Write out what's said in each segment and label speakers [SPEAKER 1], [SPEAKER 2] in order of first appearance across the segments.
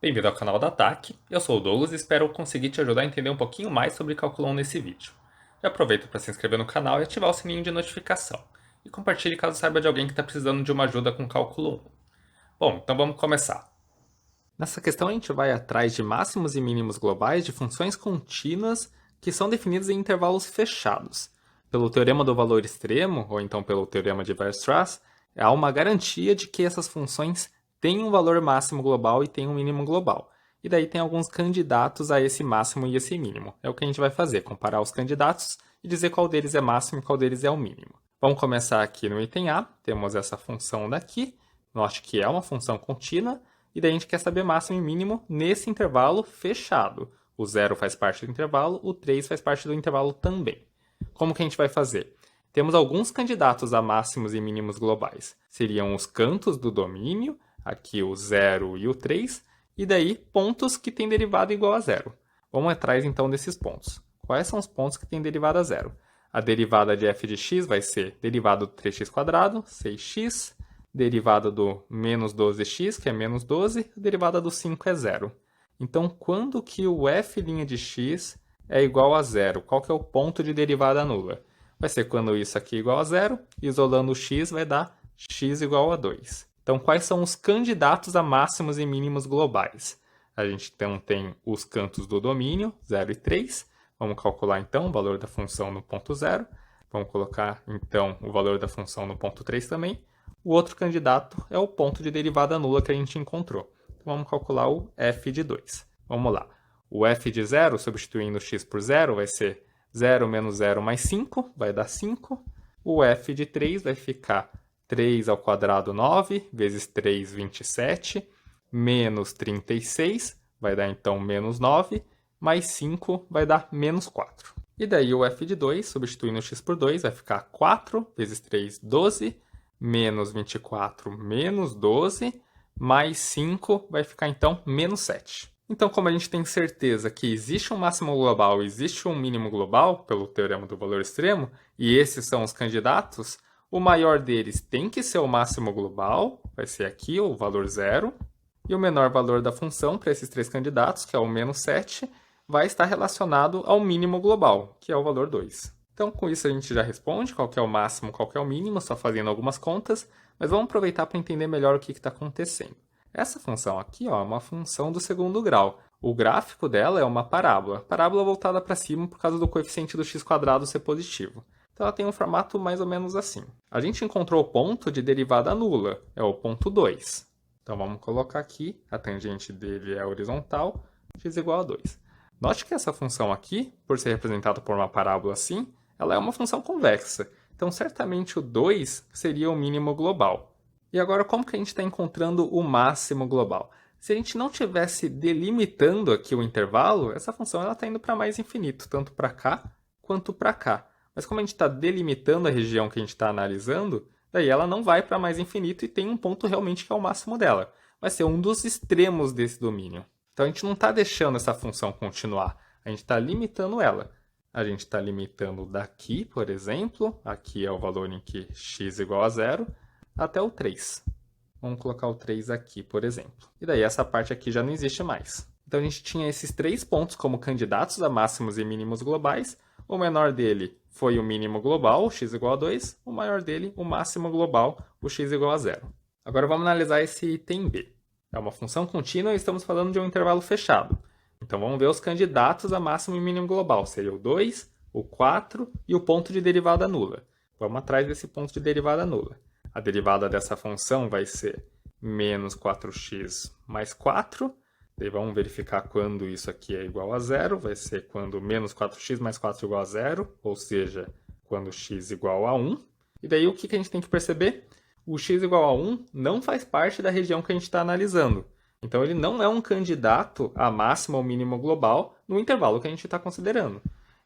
[SPEAKER 1] Bem-vindo ao canal da TAC, eu sou o Douglas e espero conseguir te ajudar a entender um pouquinho mais sobre Cálculo 1 nesse vídeo. Já aproveita para se inscrever no canal e ativar o sininho de notificação. E compartilhe caso saiba de alguém que está precisando de uma ajuda com Cálculo 1. Bom, então vamos começar. Nessa questão a gente vai atrás de máximos e mínimos globais de funções contínuas que são definidas em intervalos fechados. Pelo teorema do valor extremo, ou então pelo teorema de Weierstrass, há uma garantia de que essas funções têm um valor máximo global e têm um mínimo global. E daí tem alguns candidatos a esse máximo e esse mínimo. É o que a gente vai fazer, comparar os candidatos e dizer qual deles é máximo e qual deles é o mínimo. Vamos começar aqui no item A, temos essa função daqui, note que é uma função contínua, e daí a gente quer saber máximo e mínimo nesse intervalo fechado. O 0 faz parte do intervalo, o 3 faz parte do intervalo também. Como que a gente vai fazer? Temos alguns candidatos a máximos e mínimos globais. Seriam os cantos do domínio, aqui o 0 e o 3, e daí pontos que têm derivada igual a zero. Vamos atrás então desses pontos. Quais são os pontos que têm derivada a zero? A derivada de f de x vai ser derivada do 3x², 6x, derivada do menos 12x, que é menos 12, a derivada do 5 é zero. Então, quando que o f' de x é igual a zero? Qual que é o ponto de derivada nula? Vai ser quando isso aqui é igual a zero, isolando o x vai dar x igual a 2. Então, quais são os candidatos a máximos e mínimos globais? A gente então tem os cantos do domínio, 0 e 3. Vamos calcular então o valor da função no ponto 0. Vamos colocar então o valor da função no ponto 3 também. O outro candidato é o ponto de derivada nula que a gente encontrou. Então, vamos calcular o f de 2. Vamos lá. O f de 0, substituindo x por 0, vai ser 0 menos 0 mais 5, vai dar 5. O f de 3 vai ficar 3 ao quadrado, 9, vezes 3, 27, menos 36, vai dar então menos 9, mais 5 vai dar menos 4. E daí o f de 2, substituindo x por 2, vai ficar 4 vezes 3, 12, menos 24 menos 12, mais 5 vai ficar então menos 7. Então, como a gente tem certeza que existe um máximo global e existe um mínimo global, pelo teorema do valor extremo, e esses são os candidatos, o maior deles tem que ser o máximo global, vai ser aqui o valor 0, e o menor valor da função para esses três candidatos, que é o menos 7, vai estar relacionado ao mínimo global, que é o valor 2. Então, com isso a gente já responde qual que é o máximo, qual que é o mínimo, só fazendo algumas contas, mas vamos aproveitar para entender melhor o que está acontecendo. Essa função aqui ó, é uma função do segundo grau. O gráfico dela é uma parábola voltada para cima por causa do coeficiente do x² ser positivo. Então ela tem um formato mais ou menos assim. A gente encontrou o ponto de derivada nula, é o ponto 2. Então vamos colocar aqui, a tangente dele é horizontal, x igual a 2. Note que essa função aqui, por ser representada por uma parábola assim, ela é uma função convexa. Então, certamente o 2 seria o mínimo global. E agora, como que a gente está encontrando o máximo global? Se a gente não estivesse delimitando aqui o intervalo, essa função está indo para mais infinito, tanto para cá quanto para cá. Mas como a gente está delimitando a região que a gente está analisando, daí ela não vai para mais infinito e tem um ponto realmente que é o máximo dela. Vai ser um dos extremos desse domínio. Então, a gente não está deixando essa função continuar, a gente está limitando ela. A gente está limitando daqui, por exemplo, aqui é o valor em que x igual a 0, até o 3. Vamos colocar o 3 aqui, por exemplo. E daí essa parte aqui já não existe mais. Então a gente tinha esses três pontos como candidatos a máximos e mínimos globais. O menor dele foi o mínimo global, o x igual a 2. O maior dele, o máximo global, o x igual a 0. Agora vamos analisar esse item B. É uma função contínua e estamos falando de um intervalo fechado. Então vamos ver os candidatos a máximo e mínimo global. Seria o 2, o 4 e o ponto de derivada nula. Vamos atrás desse ponto de derivada nula. A derivada dessa função vai ser menos 4x mais 4. Daí vamos verificar quando isso aqui é igual a 0. Vai ser quando menos 4x mais 4 é igual a 0, ou seja, quando x igual a 1. E daí o que a gente tem que perceber? O x igual a 1 não faz parte da região que a gente está analisando. Então, ele não é um candidato a máximo ou mínimo global no intervalo que a gente está considerando.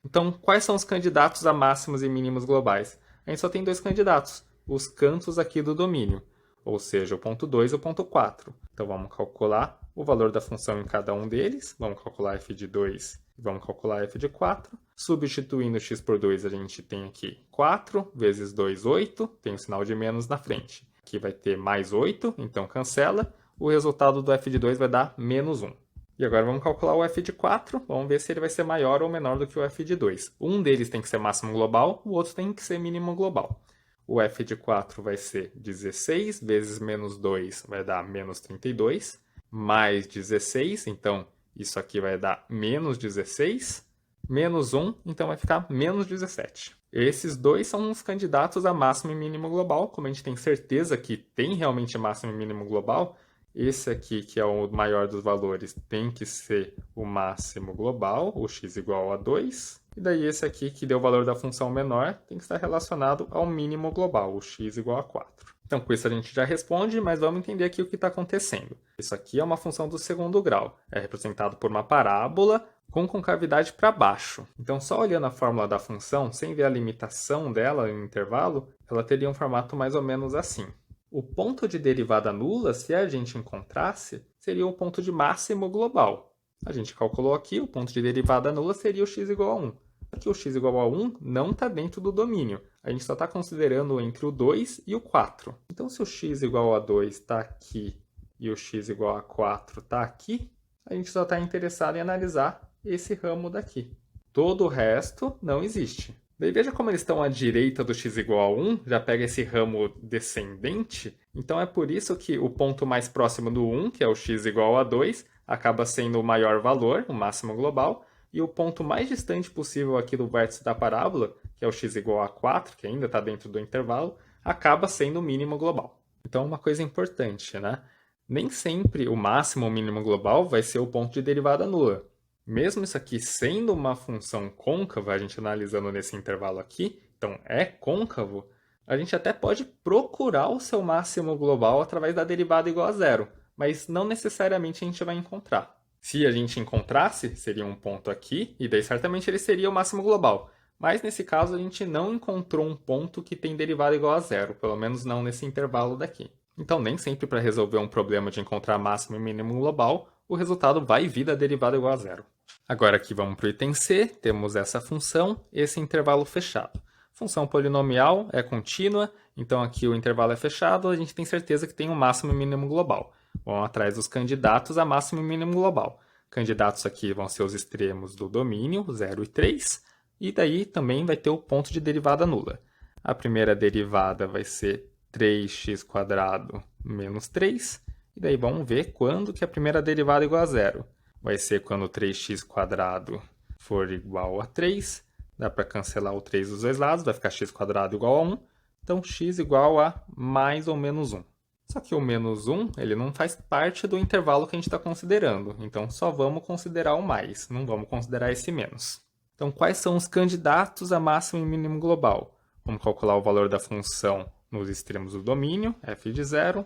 [SPEAKER 1] Então, quais são os candidatos a máximos e mínimos globais? A gente só tem dois candidatos, os cantos aqui do domínio, ou seja, o ponto 2 e o ponto 4. Então, vamos calcular o valor da função em cada um deles. Vamos calcular f de 2 e vamos calcular f de 4. Substituindo x por 2, a gente tem aqui 4 vezes 2, 8. Tem o sinal de menos na frente. Aqui vai ter mais 8, então cancela. o resultado do f de 2 vai dar menos 1. E agora vamos calcular o f de 4, vamos ver se ele vai ser maior ou menor do que o f de 2. Um deles tem que ser máximo global, o outro tem que ser mínimo global. O f de 4 vai ser 16 vezes menos 2 vai dar menos 32, mais 16, então isso aqui vai dar menos 16, menos 1, então vai ficar menos 17. Esses dois são os candidatos a máximo e mínimo global. Como a gente tem certeza que tem realmente máximo e mínimo global, esse aqui, que é o maior dos valores, tem que ser o máximo global, o x igual a 2. E daí esse aqui, que deu o valor da função menor, tem que estar relacionado ao mínimo global, o x igual a 4. Então, com isso a gente já responde, mas vamos entender aqui o que está acontecendo. Isso aqui é uma função do segundo grau. É representado por uma parábola com concavidade para baixo. Então, só olhando a fórmula da função, sem ver a limitação dela em intervalo, ela teria um formato mais ou menos assim. O ponto de derivada nula, se a gente encontrasse, seria o ponto de máximo global. A gente calculou aqui, o ponto de derivada nula seria o x igual a 1. Aqui o x igual a 1 não está dentro do domínio. A gente só está considerando entre o 2 e o 4. Então, se o x igual a 2 está aqui e o x igual a 4 está aqui, a gente só está interessado em analisar esse ramo daqui. Todo o resto não existe. Daí veja como eles estão à direita do x igual a 1, já pega esse ramo descendente. Então é por isso que o ponto mais próximo do 1, que é o x igual a 2, acaba sendo o maior valor, o máximo global, e o ponto mais distante possível aqui do vértice da parábola, que é o x igual a 4, que ainda está dentro do intervalo, acaba sendo o mínimo global. Então uma coisa importante, né? Nem sempre o máximo ou mínimo global vai ser o ponto de derivada nula. Mesmo isso aqui sendo uma função côncava, a gente analisando nesse intervalo aqui, então é côncavo, a gente até pode procurar o seu máximo global através da derivada igual a zero, mas não necessariamente a gente vai encontrar. Se a gente encontrasse, seria um ponto aqui, e daí certamente ele seria o máximo global. Mas nesse caso a gente não encontrou um ponto que tem derivada igual a zero, pelo menos não nesse intervalo daqui. Então nem sempre para resolver um problema de encontrar máximo e mínimo global, o resultado vai vir da derivada igual a zero. Agora aqui vamos para o item C, temos essa função, esse intervalo fechado. Função polinomial é contínua, então aqui o intervalo é fechado, a gente tem certeza que tem um máximo e mínimo global. Vamos atrás dos candidatos a máximo e mínimo global. Candidatos aqui vão ser os extremos do domínio, 0 e 3, e daí também vai ter o ponto de derivada nula. A primeira derivada vai ser 3x² menos 3, e daí vamos ver quando que a primeira derivada é igual a zero. Vai ser quando 3x² for igual a 3. Dá para cancelar o 3 dos dois lados, vai ficar x² igual a 1. Então, x igual a mais ou menos 1. Só que o menos 1 ele não faz parte do intervalo que a gente está considerando. Então, só vamos considerar o mais, não vamos considerar esse menos. Então, quais são os candidatos a máximo e mínimo global? Vamos calcular o valor da função nos extremos do domínio, f de 0.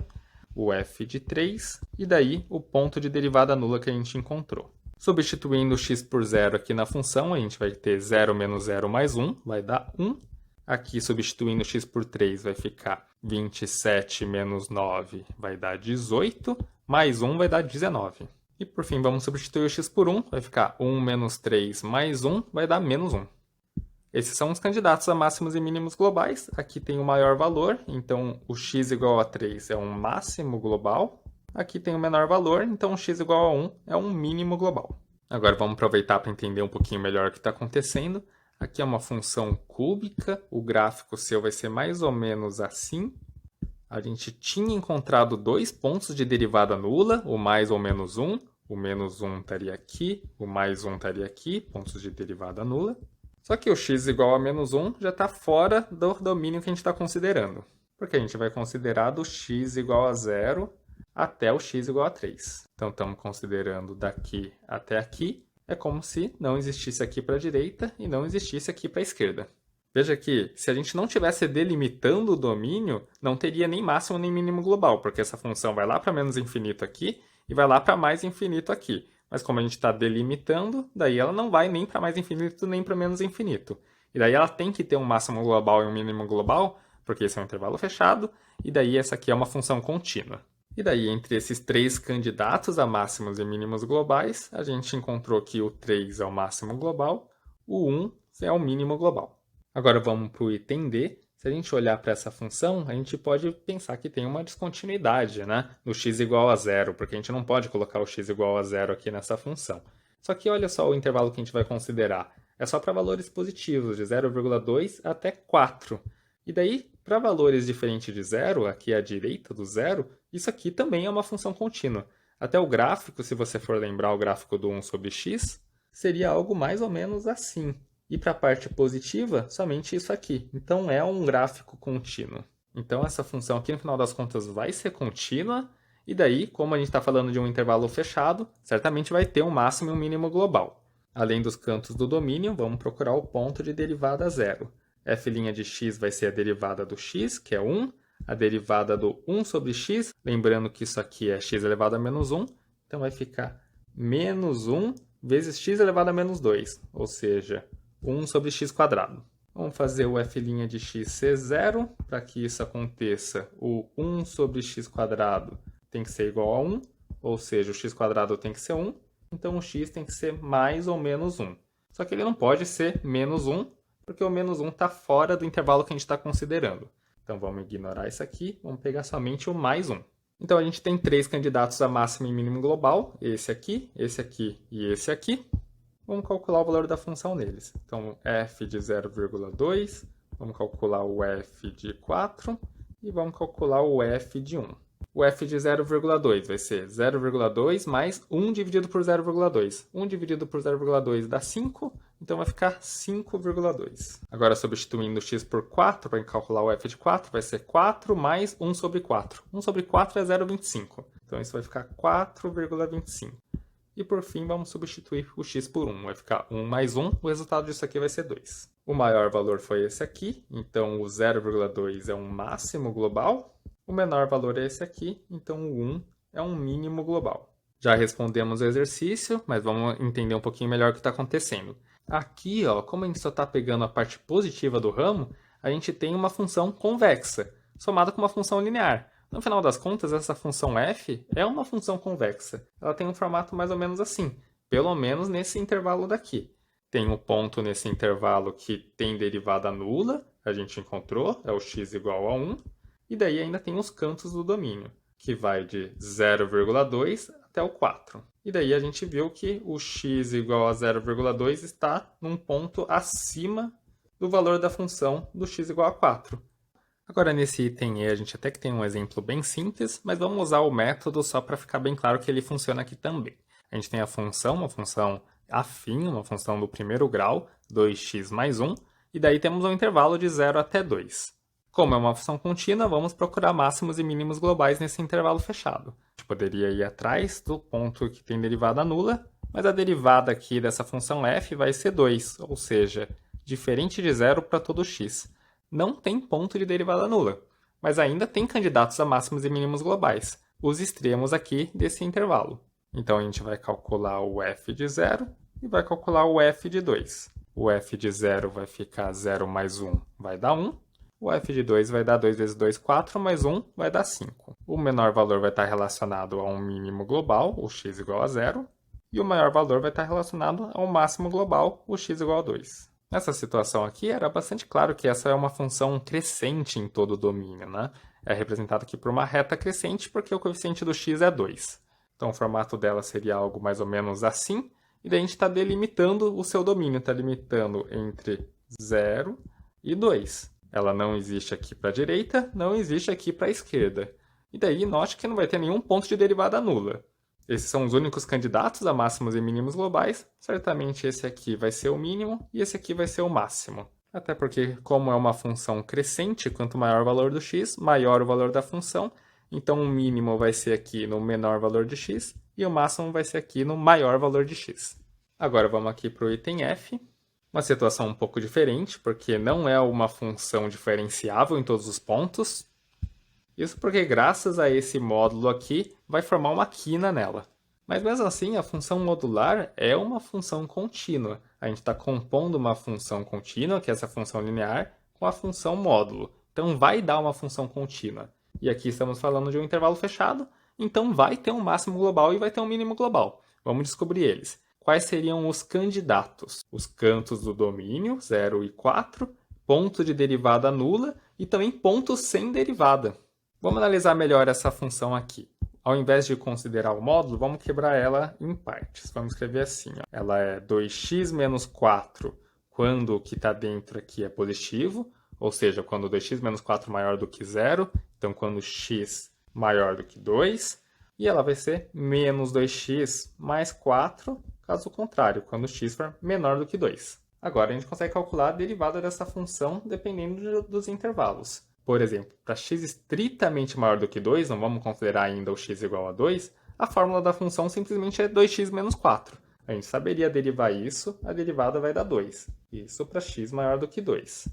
[SPEAKER 1] O f de 3, e daí o ponto de derivada nula que a gente encontrou. Substituindo x por 0 aqui na função, a gente vai ter 0 menos 0 mais 1, vai dar 1. Aqui, substituindo x por 3, vai ficar 27 menos 9, vai dar 18, mais 1 vai dar 19. E por fim, vamos substituir o x por 1, vai ficar 1 menos 3 mais 1, vai dar menos 1. Esses são os candidatos a máximos e mínimos globais. Aqui tem o maior valor, então o x igual a 3 é um máximo global. Aqui tem o menor valor, então o x igual a 1 é um mínimo global. Agora vamos aproveitar para entender um pouquinho melhor o que está acontecendo. Aqui é uma função cúbica, o gráfico seu vai ser mais ou menos assim. A gente tinha encontrado dois pontos de derivada nula, o mais ou menos 1. O menos 1 estaria aqui, o mais 1 estaria aqui, pontos de derivada nula. Só que o x igual a menos 1 já está fora do domínio que a gente está considerando. Porque a gente vai considerar do x igual a 0 até o x igual a 3. Então, estamos considerando daqui até aqui. É como se não existisse aqui para a direita e não existisse aqui para a esquerda. Veja que, se a gente não estivesse delimitando o domínio, não teria nem máximo nem mínimo global, porque essa função vai lá para menos infinito aqui e vai lá para mais infinito aqui. Mas como a gente está delimitando, daí ela não vai nem para mais infinito nem para menos infinito. E daí ela tem que ter um máximo global e um mínimo global, porque esse é um intervalo fechado, e daí essa aqui é uma função contínua. E daí, entre esses três candidatos a máximos e mínimos globais, a gente encontrou que o 3 é o máximo global, o 1 é o mínimo global. Agora vamos para o item D. Se a gente olhar para essa função, a gente pode pensar que tem uma descontinuidade, né? No x igual a zero, porque a gente não pode colocar o x igual a zero aqui nessa função. Só que olha só o intervalo que a gente vai considerar. É só para valores positivos, de 0,2 até 4. E daí, para valores diferentes de zero, aqui à direita do zero, isso aqui também é uma função contínua. Até o gráfico, se você for lembrar o gráfico do 1 sobre x, seria algo mais ou menos assim. E para a parte positiva, somente isso aqui. Então é um gráfico contínuo. Então essa função aqui, no final das contas, vai ser contínua. E daí, como a gente está falando de um intervalo fechado, certamente vai ter um máximo e um mínimo global. Além dos cantos do domínio, vamos procurar o ponto de derivada zero. F' de x vai ser a derivada do x, que é 1. A derivada do 1 sobre x, lembrando que isso aqui é x elevado a menos 1. Então vai ficar menos 1 vezes x elevado a menos 2, ou seja, 1 sobre x quadrado. Vamos fazer o f' de x ser zero. Para que isso aconteça, o 1 sobre x quadrado tem que ser igual a 1, ou seja, o x quadrado tem que ser 1, então o x tem que ser mais ou menos 1. Só que ele não pode ser menos 1, porque o menos 1 está fora do intervalo que a gente está considerando. Então vamos ignorar isso aqui, vamos pegar somente o mais 1. Então a gente tem três candidatos a máximo e mínimo global, esse aqui e esse aqui. Vamos calcular o valor da função neles. Então, f de 0,2, vamos calcular o f de 4 e vamos calcular o f de 1. O f de 0,2 vai ser 0,2 mais 1 dividido por 0,2. 1 dividido por 0,2 dá 5, então vai ficar 5,2. Agora, substituindo x por 4 para calcular o f de 4, vai ser 4 mais 1 sobre 4. 1 sobre 4 é 0,25, então isso vai ficar 4,25. E por fim, vamos substituir o x por 1. Vai ficar 1 mais 1, o resultado disso aqui vai ser 2. O maior valor foi esse aqui, então o 0,2 é um máximo global. O menor valor é esse aqui, então o 1 é um mínimo global. Já respondemos o exercício, mas vamos entender um pouquinho melhor o que está acontecendo. Aqui, ó, como a gente só está pegando a parte positiva do ramo, a gente tem uma função convexa, somada com uma função linear. No final das contas, essa função f é uma função convexa. Ela tem um formato mais ou menos assim, pelo menos nesse intervalo daqui. Tem um ponto nesse intervalo que tem derivada nula, a gente encontrou, é o x igual a 1. E daí ainda tem os cantos do domínio, que vai de 0,2 até o 4. E daí a gente viu que o x igual a 0,2 está num ponto acima do valor da função do x igual a 4. Agora, nesse item E, a gente até que tem um exemplo bem simples, mas vamos usar o método só para ficar bem claro que ele funciona aqui também. A gente tem a função, uma função afim, uma função do primeiro grau, 2x mais 1, e daí temos um intervalo de 0 até 2. Como é uma função contínua, vamos procurar máximos e mínimos globais nesse intervalo fechado. A gente poderia ir atrás do ponto que tem derivada nula, mas a derivada aqui dessa função f vai ser 2, ou seja, diferente de 0 para todo x. Não tem ponto de derivada nula, mas ainda tem candidatos a máximos e mínimos globais, os extremos aqui desse intervalo. Então a gente vai calcular o f de 0 e vai calcular o f de 2. O f de 0 vai ficar 0 mais 1 vai dar 1. O f de 2 vai dar 2 vezes 2, 4, mais 1 vai dar 5. O menor valor vai estar relacionado a um mínimo global, o x igual a 0, e o maior valor vai estar relacionado a um máximo global, o x igual a 2. Nessa situação aqui, era bastante claro que essa é uma função crescente em todo o domínio, né? É representada aqui por uma reta crescente porque o coeficiente do x é 2. Então o formato dela seria algo mais ou menos assim, e daí a gente está delimitando o seu domínio, está limitando entre 0 e 2. Ela não existe aqui para a direita, não existe aqui para a esquerda. E daí note que não vai ter nenhum ponto de derivada nula. Esses são os únicos candidatos a máximos e mínimos globais. Certamente esse aqui vai ser o mínimo e esse aqui vai ser o máximo. Até porque, como é uma função crescente, quanto maior o valor do x, maior o valor da função. Então o mínimo vai ser aqui no menor valor de x e o máximo vai ser aqui no maior valor de x. Agora vamos aqui para o item f. Uma situação um pouco diferente, porque não é uma função diferenciável em todos os pontos. Isso porque, graças a esse módulo aqui, vai formar uma quina nela. Mas mesmo assim, a função modular é uma função contínua. A gente está compondo uma função contínua, que é essa função linear, com a função módulo. Então vai dar uma função contínua. E aqui estamos falando de um intervalo fechado, então vai ter um máximo global e vai ter um mínimo global. Vamos descobrir eles. Quais seriam os candidatos? Os cantos do domínio, 0 e 4, ponto de derivada nula e também pontos sem derivada. Vamos analisar melhor essa função aqui. Ao invés de considerar o módulo, vamos quebrar ela em partes. Vamos escrever assim, ó. Ela é 2x menos 4 quando o que está dentro aqui é positivo, ou seja, quando 2x menos 4 é maior do que 0, então quando x maior do que 2, e ela vai ser menos 2x mais 4, caso contrário, quando x for menor do que 2. Agora a gente consegue calcular a derivada dessa função dependendo dos intervalos. Por exemplo, para x estritamente maior do que 2, não vamos considerar ainda o x igual a 2, a fórmula da função simplesmente é 2x menos 4. A gente saberia derivar isso, a derivada vai dar 2. Isso para x maior do que 2.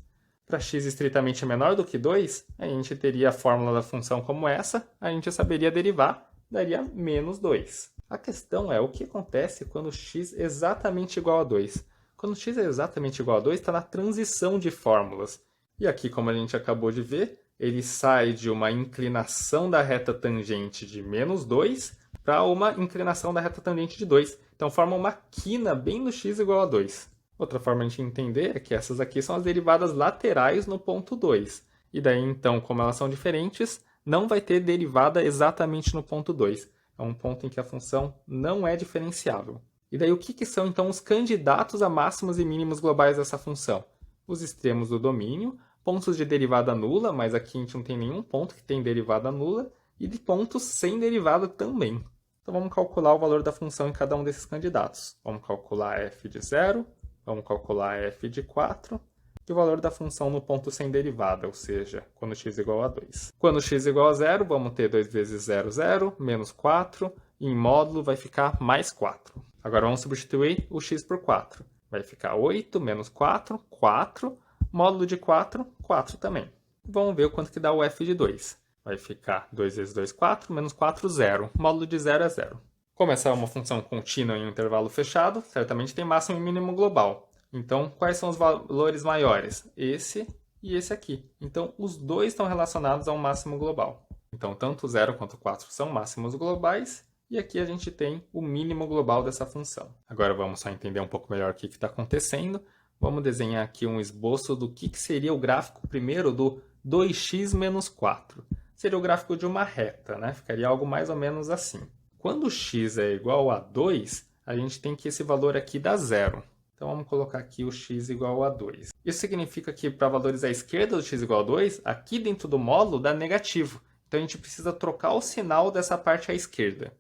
[SPEAKER 1] Para x estritamente menor do que 2, a gente teria a fórmula da função como essa, a gente saberia derivar, daria menos 2. A questão é o que acontece quando x é exatamente igual a 2. Quando x é exatamente igual a 2, está na transição de fórmulas. E aqui, como a gente acabou de ver, ele sai de uma inclinação da reta tangente de menos 2 para uma inclinação da reta tangente de 2. Então, forma uma quina bem no x igual a 2. Outra forma de a gente entender é que essas aqui são as derivadas laterais no ponto 2. E daí, então, como elas são diferentes, não vai ter derivada exatamente no ponto 2. É um ponto em que a função não é diferenciável. E daí, o que são, então, os candidatos a máximos e mínimos globais dessa função? Os extremos do domínio, pontos de derivada nula, mas aqui a gente não tem nenhum ponto que tem derivada nula, e de pontos sem derivada também. Então, vamos calcular o valor da função em cada um desses candidatos. Vamos calcular f de 0, vamos calcular f de 4 e o valor da função no ponto sem derivada, ou seja, quando x é igual a 2. Quando x é igual a 0, vamos ter 2 vezes 0, 0, menos 4, e em módulo vai ficar mais 4. Agora vamos substituir o x por 4. Vai ficar 8 menos 4, 4, módulo de 4, 4 também. Vamos ver o quanto que dá o f de 2. Vai ficar 2 vezes 2, 4, menos 4, 0. Módulo de 0 é 0. Como essa é uma função contínua em um intervalo fechado, certamente tem máximo e mínimo global. Então, quais são os valores maiores? Esse e esse aqui. Então, os dois estão relacionados ao máximo global. Então, tanto 0 quanto 4 são máximos globais, e aqui a gente tem o mínimo global dessa função. Agora vamos só entender um pouco melhor o que está acontecendo. Vamos desenhar aqui um esboço do que seria o gráfico primeiro do 2x menos 4. Seria o gráfico de uma reta, né? Ficaria algo mais ou menos assim. Quando x é igual a 2, a gente tem que esse valor aqui dá 0. Então, vamos colocar aqui o x igual a 2. Isso significa que para valores à esquerda do x igual a 2, aqui dentro do módulo dá negativo. Então, a gente precisa trocar o sinal dessa parte à esquerda.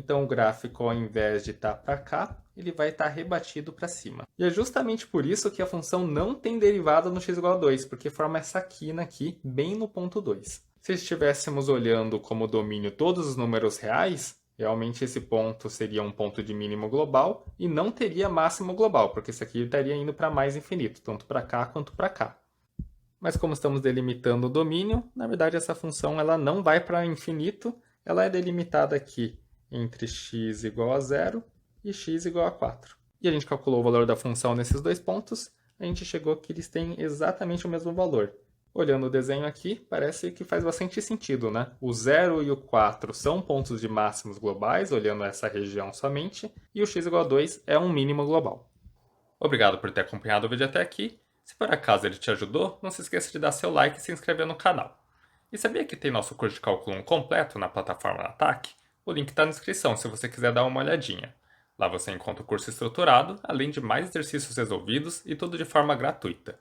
[SPEAKER 1] Então, o gráfico, ao invés de estar para cá, ele vai estar rebatido para cima. E é justamente por isso que a função não tem derivada no x igual a 2, porque forma essa quina aqui, bem no ponto 2. Se estivéssemos olhando como domínio todos os números reais, realmente esse ponto seria um ponto de mínimo global e não teria máximo global, porque isso aqui estaria indo para mais infinito, tanto para cá quanto para cá. Mas como estamos delimitando o domínio, na verdade essa função ela não vai para infinito, ela é delimitada aqui entre x igual a 0 e x igual a 4. E a gente calculou o valor da função nesses dois pontos, a gente chegou que eles têm exatamente o mesmo valor. Olhando o desenho aqui, parece que faz bastante sentido, né? O 0 e o 4 são pontos de máximos globais, olhando essa região somente, e o x igual a 2 é um mínimo global. Obrigado por ter acompanhado o vídeo até aqui. Se por acaso ele te ajudou, não se esqueça de dar seu like e se inscrever no canal. E sabia que tem nosso curso de cálculo 1 completo na plataforma Ataque? O link está na descrição se você quiser dar uma olhadinha. Lá você encontra o curso estruturado, além de mais exercícios resolvidos e tudo de forma gratuita.